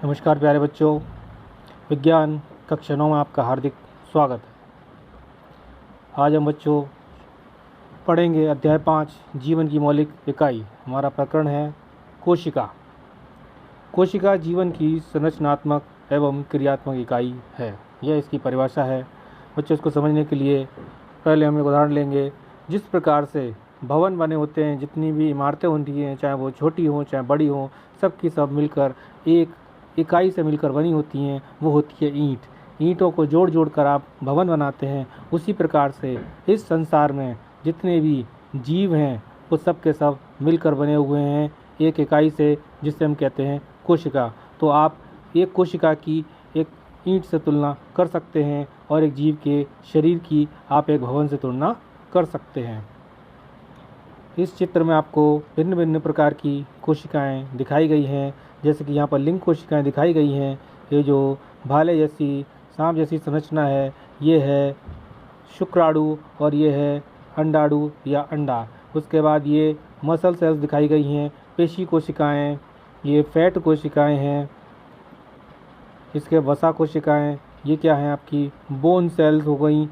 नमस्कार प्यारे बच्चों, विज्ञान कक्षा 9 में आपका हार्दिक स्वागत है। आज हम बच्चों पढ़ेंगे अध्याय 5 जीवन की मौलिक इकाई। हमारा प्रकरण है कोशिका। कोशिका जीवन की संरचनात्मक एवं क्रियात्मक इकाई है। यह इसकी परिभाषा है। बच्चों, इसको समझने के लिए पहले हम एक उदाहरण लेंगे। जिस प्रकार से भवन बने होते हैं, जितनी भी इमारतें होती हैं, चाहे वो छोटी हों चाहे बड़ी हों, सब की सब मिलकर एक इकाई से मिलकर बनी होती हैं, वो होती है ईंट। ईंटों को जोड़ जोड़ कर आप भवन बनाते हैं। उसी प्रकार से इस संसार में जितने भी जीव हैं वो सब के सब मिलकर बने हुए हैं एक इकाई से, जिसे हम कहते हैं कोशिका। तो आप एक कोशिका की एक ईंट से तुलना कर सकते हैं और एक जीव के शरीर की आप एक भवन से तुलना कर सकते हैं। इस चित्र में आपको भिन्न भिन्न प्रकार की कोशिकाएं दिखाई गई हैं। जैसे कि यहाँ पर लिंग कोशिकाएं दिखाई गई हैं। ये जो भाले जैसी सांप जैसी संरचना है, ये है शुक्राणु और ये है अंडाणु या अंडा। उसके बाद ये मसल सेल्स दिखाई गई हैं, पेशी कोशिकाएं, ये फैट कोशिकाएं हैं। इसके वसा कोशिकाएं, ये क्या हैं आपकी बोन सेल्स हो गई,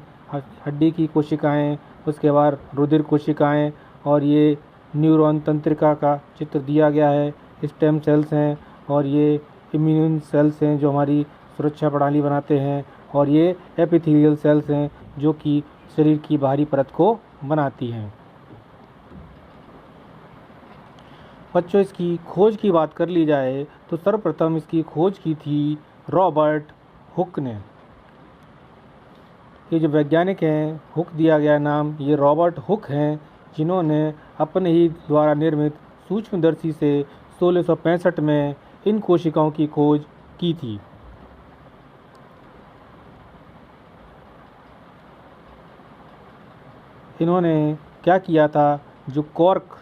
हड्डी की कोशिकाएं। उसके बाद रुधिर कोशिकाएं और ये न्यूरॉन तंत्रिका का चित्र दिया गया है। स्टेम सेल्स हैं और ये इम्यून सेल्स हैं जो हमारी सुरक्षा प्रणाली बनाते हैं, और ये एपिथेलियल सेल्स हैं जो कि शरीर की बाहरी परत को बनाती हैं। बच्चों, इसकी खोज की बात कर ली जाए तो सर्वप्रथम इसकी खोज की थी रॉबर्ट हुक ने। ये जो वैज्ञानिक हैं, हुक दिया गया नाम, ये रॉबर्ट हुक हैं, जिन्होंने अपने ही द्वारा निर्मित सूक्ष्मदर्शी से 1665 में इन कोशिकाओं की खोज की थी। इन्होंने क्या किया था, जो कॉर्क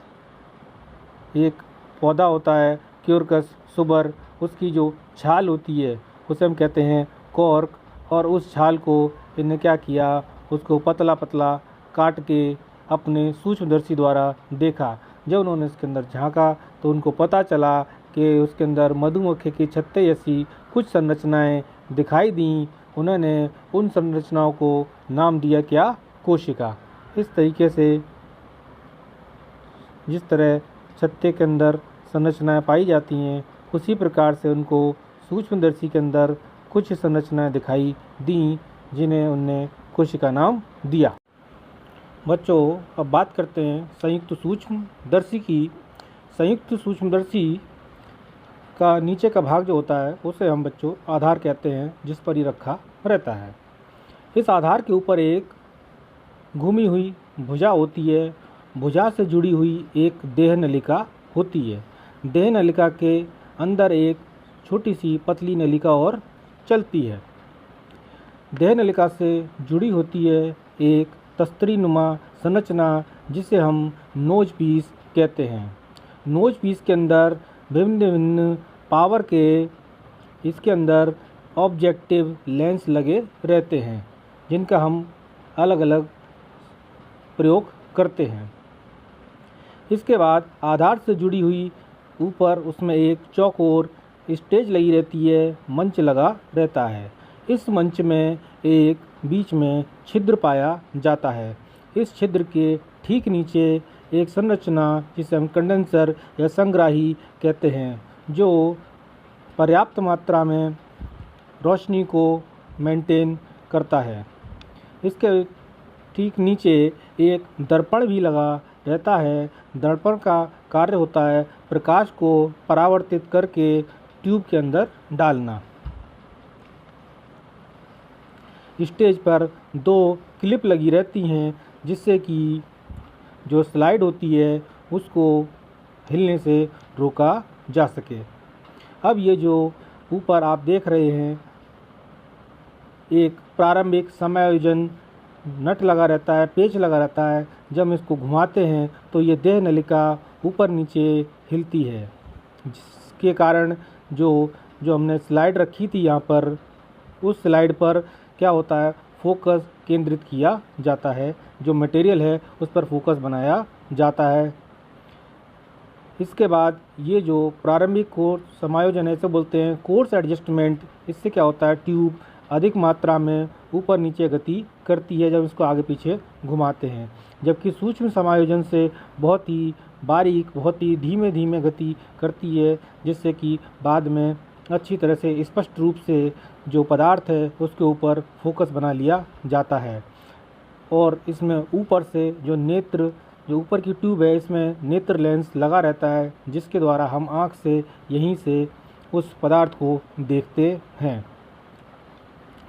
एक पौधा होता है क्यूरकस सुबर, उसकी जो छाल होती है उसे हम कहते हैं कॉर्क, और उस छाल को इन्हें क्या किया, उसको पतला पतला काट के अपने सूक्ष्मदर्शी द्वारा देखा। जब उन्होंने इसके अंदर झांका तो उनको पता चला कि उसके अंदर मधुमक्खी की छत्ते जैसी कुछ संरचनाएं दिखाई दी। उन्होंने उन संरचनाओं को नाम दिया क्या, कोशिका। इस तरीके से जिस तरह छत्ते के अंदर संरचनाएं पाई जाती हैं, उसी प्रकार से उनको सूक्ष्मदर्शी के अंदर कुछ संरचनाएं दिखाई दी, जिन्हें उनने कोशिका नाम दिया। बच्चों, अब बात करते हैं संयुक्त सूक्ष्मदर्शी की। संयुक्त सूक्ष्मदर्शी का नीचे का भाग जो होता है उसे हम बच्चों आधार कहते हैं, जिस पर ही रखा रहता है। इस आधार के ऊपर एक घूमी हुई भुजा होती है। भुजा से जुड़ी हुई एक देह नलिका होती है। देह नलिका के अंदर एक छोटी सी पतली नलिका और चलती है। देह नलिका से जुड़ी होती है एक तस्तरी नुमा संरचना, जिसे हम नोज पीस कहते हैं। नोज पीस के अंदर विभिन्न विभिन्न पावर के इसके अंदर ऑब्जेक्टिव लेंस लगे रहते हैं, जिनका हम अलग अलग प्रयोग करते हैं। इसके बाद आधार से जुड़ी हुई ऊपर उसमें एक चौकोर स्टेज लगी रहती है, मंच लगा रहता है। इस मंच में एक बीच में छिद्र पाया जाता है। इस छिद्र के ठीक नीचे एक संरचना, जिसे हम कंडेंसर या संग्राही कहते हैं, जो पर्याप्त मात्रा में रोशनी को मेंटेन करता है। इसके ठीक नीचे एक दर्पण भी लगा रहता है। दर्पण का कार्य होता है प्रकाश को परावर्तित करके ट्यूब के अंदर डालना। स्टेज पर 2 क्लिप लगी रहती हैं, जिससे कि जो स्लाइड होती है उसको हिलने से रोका जा सके। अब ये जो ऊपर आप देख रहे हैं, एक प्रारंभिक समायोजन नट लगा रहता है, पेच लगा रहता है। जब हम इसको घुमाते हैं तो ये देह नलिका ऊपर नीचे हिलती है, जिसके कारण जो हमने स्लाइड रखी थी यहाँ पर, उस स्लाइड पर क्या होता है, फोकस केंद्रित किया जाता है। जो मटेरियल है उस पर फोकस बनाया जाता है। इसके बाद ये जो प्रारंभिक कोर्स समायोजन है इसे बोलते हैं कोर्स एडजस्टमेंट। इससे क्या होता है, ट्यूब अधिक मात्रा में ऊपर नीचे गति करती है जब इसको आगे पीछे घुमाते हैं, जबकि सूक्ष्म समायोजन से बहुत ही बारीक, बहुत ही धीमे धीमे गति करती है, जिससे कि बाद में अच्छी तरह से स्पष्ट रूप से जो पदार्थ है उसके ऊपर फोकस बना लिया जाता है। और इसमें ऊपर से जो ऊपर की ट्यूब है इसमें नेत्र लेंस लगा रहता है, जिसके द्वारा हम आँख से यहीं से उस पदार्थ को देखते हैं।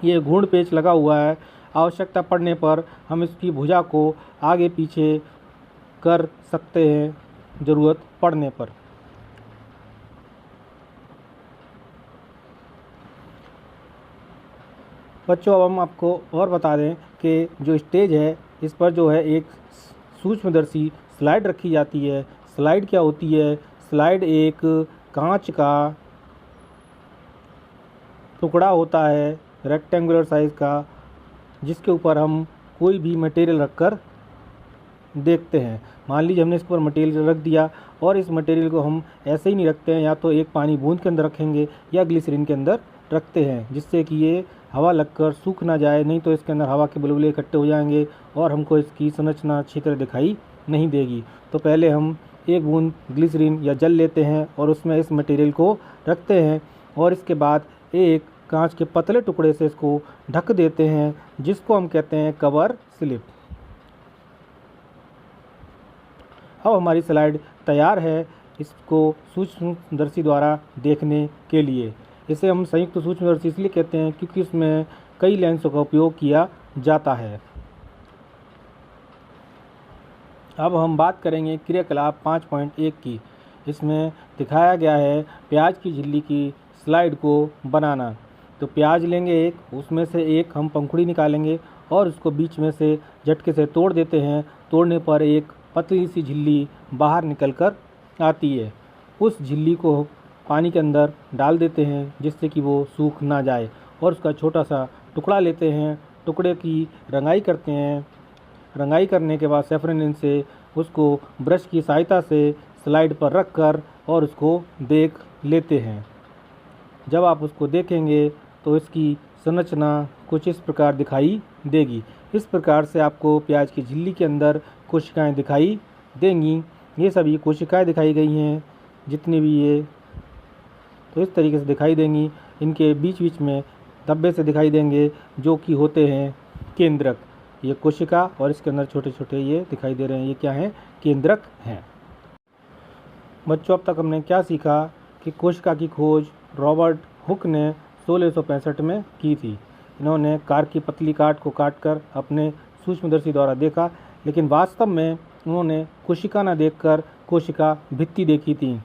ये घूर्ण पेच लगा हुआ है, आवश्यकता पड़ने पर हम इसकी भुजा को आगे पीछे कर सकते हैं ज़रूरत पड़ने पर। बच्चों, अब हम आपको और बता दें कि जो स्टेज है इस पर जो है एक सूक्ष्मदर्शी स्लाइड रखी जाती है। स्लाइड क्या होती है? स्लाइड एक कांच का टुकड़ा होता है रेक्टेंगुलर साइज़ का, जिसके ऊपर हम कोई भी मटेरियल रखकर देखते हैं। मान लीजिए हमने इस पर मटेरियल रख दिया और इस मटेरियल को हम ऐसे ही नहीं रखते हैं, या तो एक पानी बूंद के अंदर रखेंगे या ग्लिसरीन के अंदर रखते हैं, जिससे कि ये हवा लगकर सूख ना जाए, नहीं तो इसके अंदर हवा के बुलबुले इकट्ठे हो जाएंगे और हमको इसकी संरचना अच्छी तरह दिखाई नहीं देगी। तो पहले हम एक बूंद ग्लिसरीन या जल लेते हैं और उसमें इस मटेरियल को रखते हैं और इसके बाद एक कांच के पतले टुकड़े से इसको ढक देते हैं, जिसको हम कहते हैं कवर स्लिप। अब हमारी स्लाइड तैयार है इसको सूक्ष्मदर्शी द्वारा देखने के लिए। इसे हम संयुक्त सूक्ष्मदर्शी इसलिए कहते हैं क्योंकि इसमें कई लेंसों का उपयोग किया जाता है। अब हम बात करेंगे क्रियाकलाप 5.1 की। इसमें दिखाया गया है प्याज की झिल्ली की स्लाइड को बनाना। तो प्याज लेंगे एक, उसमें से एक हम पंखुड़ी निकालेंगे और उसको बीच में से झटके से तोड़ देते हैं। तोड़ने पर एक पतली सी झिल्ली बाहर निकल कर आती है। उस झिल्ली को पानी के अंदर डाल देते हैं जिससे कि वो सूख ना जाए, और उसका छोटा सा टुकड़ा लेते हैं, टुकड़े की रंगाई करते हैं। रंगाई करने के बाद सेफ्रन से उसको ब्रश की सहायता से स्लाइड पर रख कर और उसको देख लेते हैं। जब आप उसको देखेंगे तो इसकी संरचना कुछ इस प्रकार दिखाई देगी। इस प्रकार से आपको प्याज की झिल्ली के अंदर कोशिकाएं दिखाई देंगी। ये सभी कोशिकाएं दिखाई गई हैं जितनी भी ये, तो इस तरीके से दिखाई देंगी। इनके बीच बीच में धब्बे से दिखाई देंगे जो कि होते हैं केंद्रक। ये कोशिका और इसके अंदर छोटे छोटे ये दिखाई दे रहे हैं, ये क्या हैं? केंद्रक हैं। बच्चों, अब तक हमने क्या सीखा कि कोशिका की खोज रॉबर्ट हुक ने 1665 में की थी। इन्होंने कार की पतली काट को काटकर अपने सूक्ष्मदर्शी द्वारा देखा, लेकिन वास्तव में उन्होंने कोशिका न देखकर कोशिका भित्ति देखी थी।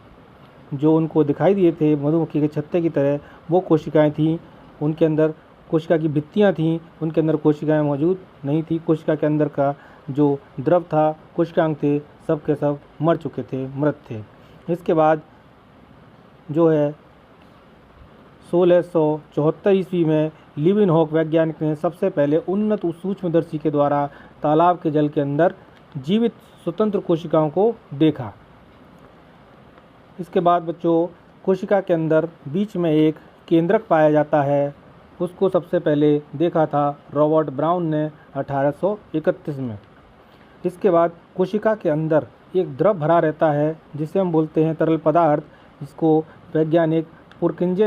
जो उनको दिखाई दिए थे मधुमक्खी के छत्ते की तरह, वो कोशिकाएं थीं। उनके अंदर कोशिका की भित्तियां थीं, उनके अंदर कोशिकाएं मौजूद नहीं थी। कोशिका के अंदर का जो द्रव था, कोशिकांग थे, सब के सब मर चुके थे, मृत थे। इसके बाद जो है 1674 ईस्वी में लीवेनहॉक वैज्ञानिक ने सबसे पहले उन्नत सूक्ष्मदर्शी के द्वारा तालाब के जल के अंदर जीवित स्वतंत्र कोशिकाओं को देखा। इसके बाद बच्चों, कोशिका के अंदर बीच में एक केंद्रक पाया जाता है। उसको सबसे पहले देखा था रॉबर्ट ब्राउन ने 1831 में। इसके बाद कोशिका के अंदर एक द्रव भरा रहता है जिसे हम बोलते हैं तरल पदार्थ। इसको वैज्ञानिक पुरोकंज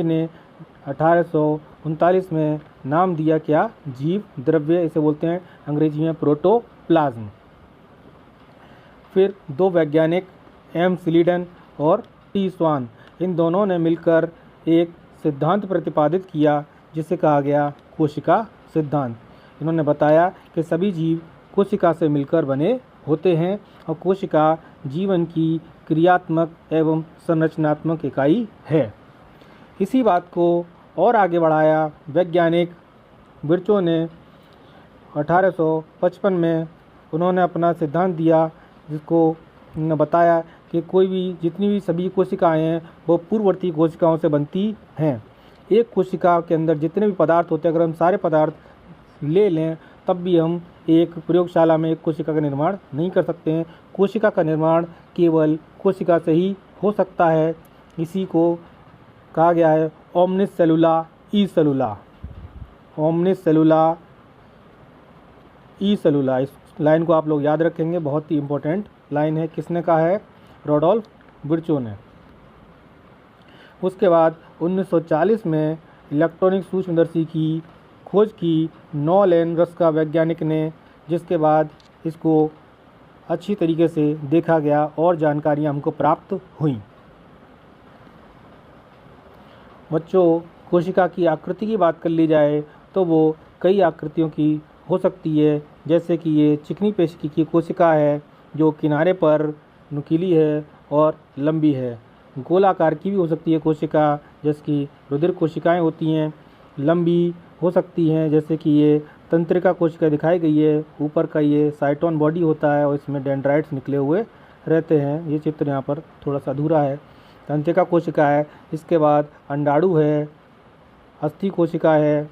ने 1839 में नाम दिया, क्या? जीव द्रव्य। इसे बोलते हैं अंग्रेजी में प्रोटोप्लाज्म। फिर दो वैज्ञानिक एम स्लीडन और टी स्वान, इन दोनों ने मिलकर एक सिद्धांत प्रतिपादित किया जिसे कहा गया कोशिका सिद्धांत। इन्होंने बताया कि सभी जीव कोशिका से मिलकर बने होते हैं और कोशिका जीवन की क्रियात्मक एवं संरचनात्मक इकाई है। इसी बात को और आगे बढ़ाया वैज्ञानिक बिरचो ने 1855 में। उन्होंने अपना सिद्धांत दिया जिसको उन्होंने बताया कि कोई भी जितनी भी सभी कोशिकाएं हैं वो पूर्ववर्ती कोशिकाओं से बनती हैं। एक कोशिका के अंदर जितने भी पदार्थ होते हैं, अगर हम सारे पदार्थ ले लें तब भी हम एक प्रयोगशाला में एक कोशिका का निर्माण नहीं कर सकते हैं। कोशिका का निर्माण केवल कोशिका से ही हो सकता है। इसी को कहा गया है ओमनिस सेलुला ई सेलुला। ओमनिस सेलुला ई सेलुला। इस लाइन को आप लोग याद रखेंगे, बहुत ही इम्पोर्टेंट लाइन है। किसने कहा है? रोडोल्फ विर्चो ने। उसके बाद 1940 में इलेक्ट्रॉनिक सूक्ष्मदर्शी की खोज की नॉलेन रस्का वैज्ञानिक ने, जिसके बाद इसको अच्छी तरीके से देखा गया और जानकारियाँ हमको प्राप्त हुई। बच्चों, कोशिका की आकृति की बात कर ली जाए तो वो कई आकृतियों की हो सकती है, जैसे कि ये चिकनी पेशिकी की कोशिका है जो किनारे पर नुकीली है और लंबी है। गोलाकार की भी हो सकती है कोशिका, जैसे कि रुधिर कोशिकाएं होती हैं, लंबी हो सकती हैं, जैसे कि ये तंत्रिका कोशिका दिखाई गई है। ऊपर का ये साइटोन बॉडी होता है और इसमें डेंड्राइट्स निकले हुए रहते हैं। ये चित्र यहाँ पर थोड़ा सा अधूरा है। तंत्रिका कोशिका है। इसके बाद अंडाणु है, अस्थि कोशिका है,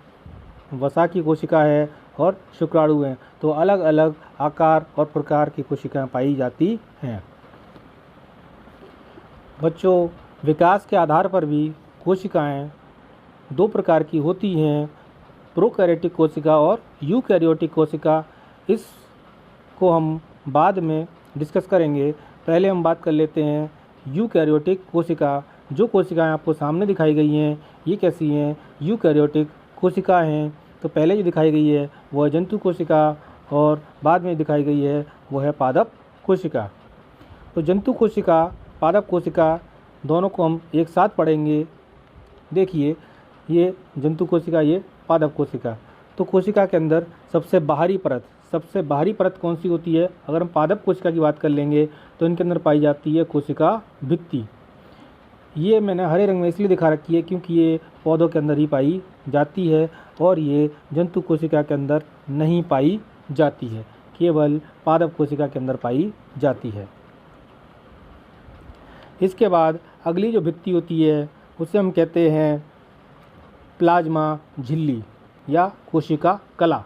वसा की कोशिका है और शुक्राणु हैं। तो अलग अलग आकार और प्रकार की कोशिकाएं पाई जाती हैं। बच्चों, विकास के आधार पर भी कोशिकाएं दो प्रकार की होती हैं, प्रोकैरियोटिक कोशिका और यूकैरियोटिक कोशिका। इसको हम बाद में डिस्कस करेंगे। पहले हम बात कर लेते हैं यूकैरियोटिक कोशिका। जो कोशिकाएं आपको सामने दिखाई गई हैं, ये कैसी हैं? यूकैरियोटिक कोशिका हैं। तो पहले जो दिखाई गई है वो है जंतु कोशिका और बाद में दिखाई गई है वो है पादप कोशिका। तो जंतु कोशिका, पादप कोशिका दोनों को हम एक साथ पढ़ेंगे। देखिए, ये जंतु कोशिका, ये पादप कोशिका। तो कोशिका के अंदर सबसे बाहरी परत कौन सी होती है? अगर हम पादप कोशिका की बात कर लेंगे तो इनके अंदर पाई जाती है कोशिका भित्ति। ये मैंने हरे रंग में इसलिए दिखा रखी है क्योंकि ये पौधों के अंदर ही पाई जाती है और ये जंतु कोशिका के अंदर नहीं पाई जाती है, केवल पादप कोशिका के अंदर पाई जाती है। इसके बाद अगली जो भित्ति होती है उसे हम कहते हैं प्लाज्मा झिल्ली या कोशिका कला।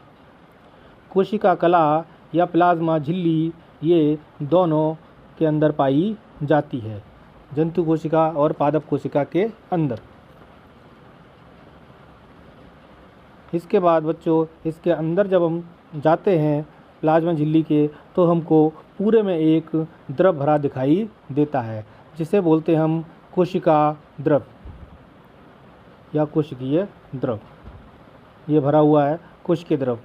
कोशिका कला या प्लाज्मा झिल्ली, ये दोनों के अंदर पाई जाती है, जंतु कोशिका और पादप कोशिका के अंदर। इसके बाद बच्चों, इसके अंदर जब हम जाते हैं प्लाज्मा झिल्ली के, तो हमको पूरे में एक द्रव भरा दिखाई देता है, जिसे बोलते हैं हम कोशिका द्रव या कोशिकीय द्रव। ये भरा हुआ है कोशिकीय द्रव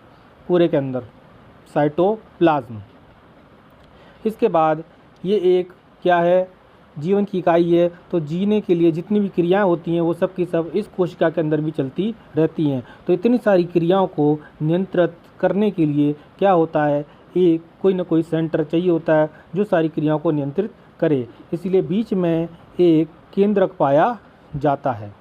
पूरे के अंदर, साइटोप्लाज्म। इसके बाद ये एक क्या है? जीवन की इकाई है। तो जीने के लिए जितनी भी क्रियाएं होती हैं वो सब की सब इस कोशिका के अंदर भी चलती रहती हैं। तो इतनी सारी क्रियाओं को नियंत्रित करने के लिए क्या होता है? एक कोई ना कोई सेंटर चाहिए होता है जो सारी क्रियाओं को नियंत्रित करे। इसलिए बीच में एक केंद्रक पाया जाता है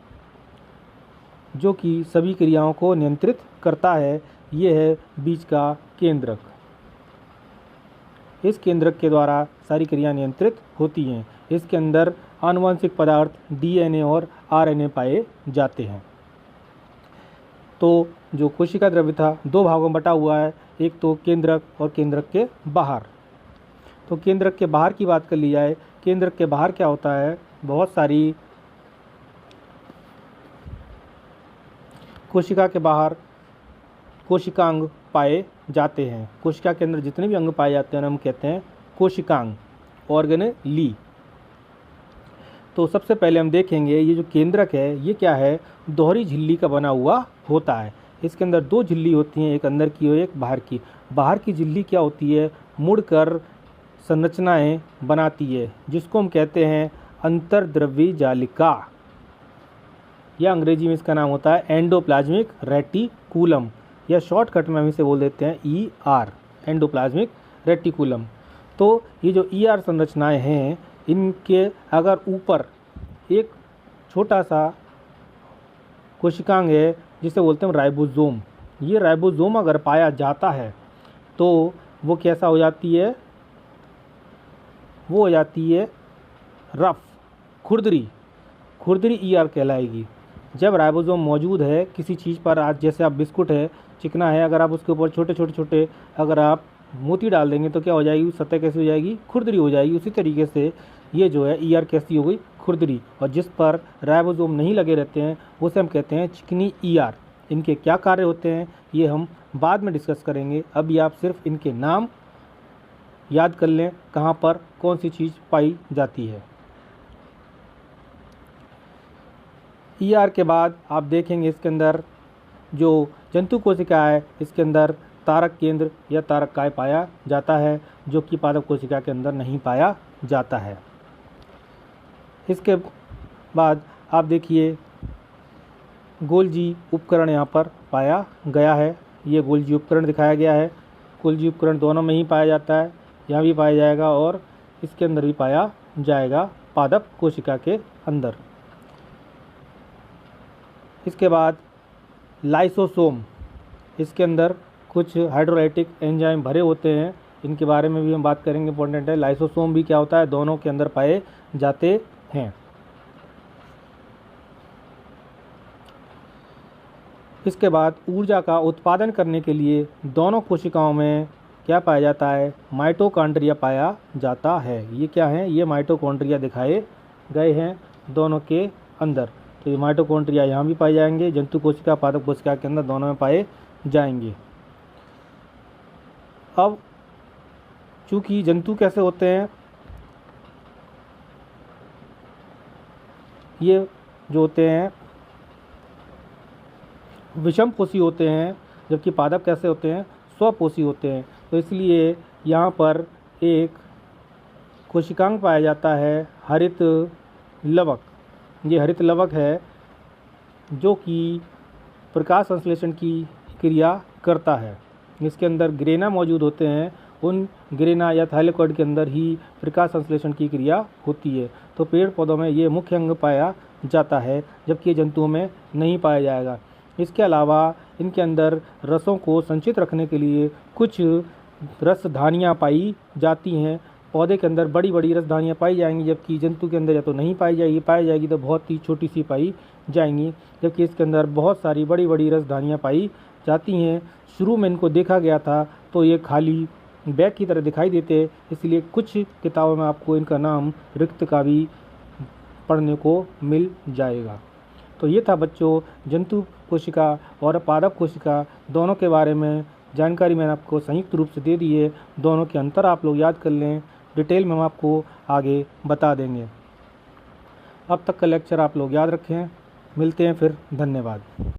जो कि सभी क्रियाओं को नियंत्रित करता है। ये है बीच का केंद्रक। इस केंद्रक के द्वारा सारी क्रिया नियंत्रित होती हैं। इसके अंदर आनुवंशिक पदार्थ डीएनए और आरएनए पाए जाते हैं। तो जो कोशिका द्रव्य था दो भागों में बटा हुआ है, एक तो केंद्रक और केंद्रक के बाहर। तो केंद्रक के बाहर की बात कर ली जाए, केंद्रक के बाहर क्या होता है? बहुत सारी कोशिका के बाहर कोशिकांग पाए जाते हैं। कोशिका के अंदर जितने भी अंग पाए जाते हैं हम कहते हैं कोशिकांग, ऑर्गेनेली। तो सबसे पहले हम देखेंगे ये जो केंद्रक है ये क्या है? दोहरी झिल्ली का बना हुआ होता है। इसके अंदर दो झिल्ली होती हैं, एक अंदर की और एक बाहर की। बाहर की झिल्ली क्या होती है? मुड़कर संरचनाएं बनाती है, जिसको हम कहते हैं अंतर्द्रव्यी जालिका, या अंग्रेजी में इसका नाम होता है एंडोप्लाज्मिक रेटिकुलम, या शॉर्टकट में हम इसे बोल देते हैं ER, एंडोप्लाज्मिक रेटिकुलम। तो ये जो ER संरचनाएं हैं, इनके अगर ऊपर एक छोटा सा कोशिकांग है जिसे बोलते हैं राइबोसोम, ये राइबोसोम अगर पाया जाता है तो वो कैसा हो जाती है? वो हो जाती है रफ, खुरदरी ER कहलाएगी। जब राइबोसोम मौजूद है किसी चीज़ पर, आज जैसे आप बिस्कुट है, चिकना है, अगर आप उसके ऊपर छोटे छोटे छोटे अगर आप मोती डाल देंगे तो क्या हो जाएगी, सतह कैसी हो जाएगी, खुरदरी हो जाएगी। उसी तरीके से ये जो है ईआर कैसी हो गई, खुरदरी। और जिस पर राइबोसोम नहीं लगे रहते हैं उसे हम कहते हैं चिकनी ईआर। इनके क्या कार्य होते हैं ये हम बाद में डिस्कस करेंगे। अभी आप सिर्फ इनके नाम याद कर लें, कहाँ पर कौन सी चीज़ पाई जाती है। ईआर के बाद आप देखेंगे इसके अंदर जो जंतु कोशिका है, इसके अंदर तारक केंद्र या तारक काय पाया जाता है, जो कि पादप कोशिका के अंदर नहीं पाया जाता है। इसके बाद आप देखिए गोल्जी उपकरण यहाँ पर पाया गया है। ये गोल्जी उपकरण दिखाया गया है। गोल्जी उपकरण दोनों में ही पाया जाता है, यहाँ भी पाया जाएगा और इसके अंदर भी पाया जाएगा, पादप कोशिका के अंदर। इसके बाद लाइसोसोम, इसके अंदर कुछ हाइड्रोलाइटिक एंजाइम भरे होते हैं, इनके बारे में भी हम बात करेंगे, इंपॉर्टेंट है। लाइसोसोम भी क्या होता है, दोनों के अंदर पाए जाते हैं। इसके बाद ऊर्जा का उत्पादन करने के लिए दोनों कोशिकाओं में क्या पाया जाता है, माइटोकॉन्ड्रिया पाया जाता है। ये क्या है, ये माइटोकॉन्ड्रिया दिखाए गए हैं दोनों के अंदर। तो ये माइटोकॉन्ड्रिया यहाँ भी पाए जाएंगे, जंतु कोशिका पादप कोशिका के अंदर दोनों में पाए जाएंगे। अब चूँकि जंतु कैसे होते हैं, ये जो होते हैं विषमपोषी होते हैं, जबकि पादप कैसे होते हैं, स्वपोषी होते हैं। तो इसलिए यहाँ पर एक कोशिकांग पाया जाता है हरित लवक। ये हरित लवक है जो कि प्रकाश संश्लेषण की क्रिया करता है। इसके अंदर ग्रेना मौजूद होते हैं, उन ग्रेना या थाइलेकॉइड के अंदर ही प्रकाश संश्लेषण की क्रिया होती है। तो पेड़ पौधों में ये मुख्य अंग पाया जाता है, जबकि जंतुओं में नहीं पाया जाएगा। इसके अलावा इनके अंदर रसों को संचित रखने के लिए कुछ रसधानियाँ पाई जाती हैं। पौधे के अंदर बड़ी बड़ी रसधानियाँ पाई जाएंगी, जबकि जंतु के अंदर या तो नहीं पाई जाएगी तो बहुत ही छोटी सी पाई जाएंगी, जबकि इसके अंदर बहुत सारी बड़ी बड़ी रसधानियाँ पाई जाती हैं। शुरू में इनको देखा गया था तो ये खाली बैग की तरह दिखाई देते, इसलिए कुछ किताबों में आपको इनका नाम रिक्त का भी पढ़ने को मिल जाएगा। तो ये था बच्चों जंतु कोशिका और पादप कोशिका दोनों के बारे में जानकारी मैंने आपको संयुक्त रूप से दे दी है। दोनों के अंतर आप लोग याद कर लें, डिटेल में हम आपको आगे बता देंगे। अब तक का लेक्चर आप लोग याद रखें, मिलते हैं फिर, धन्यवाद।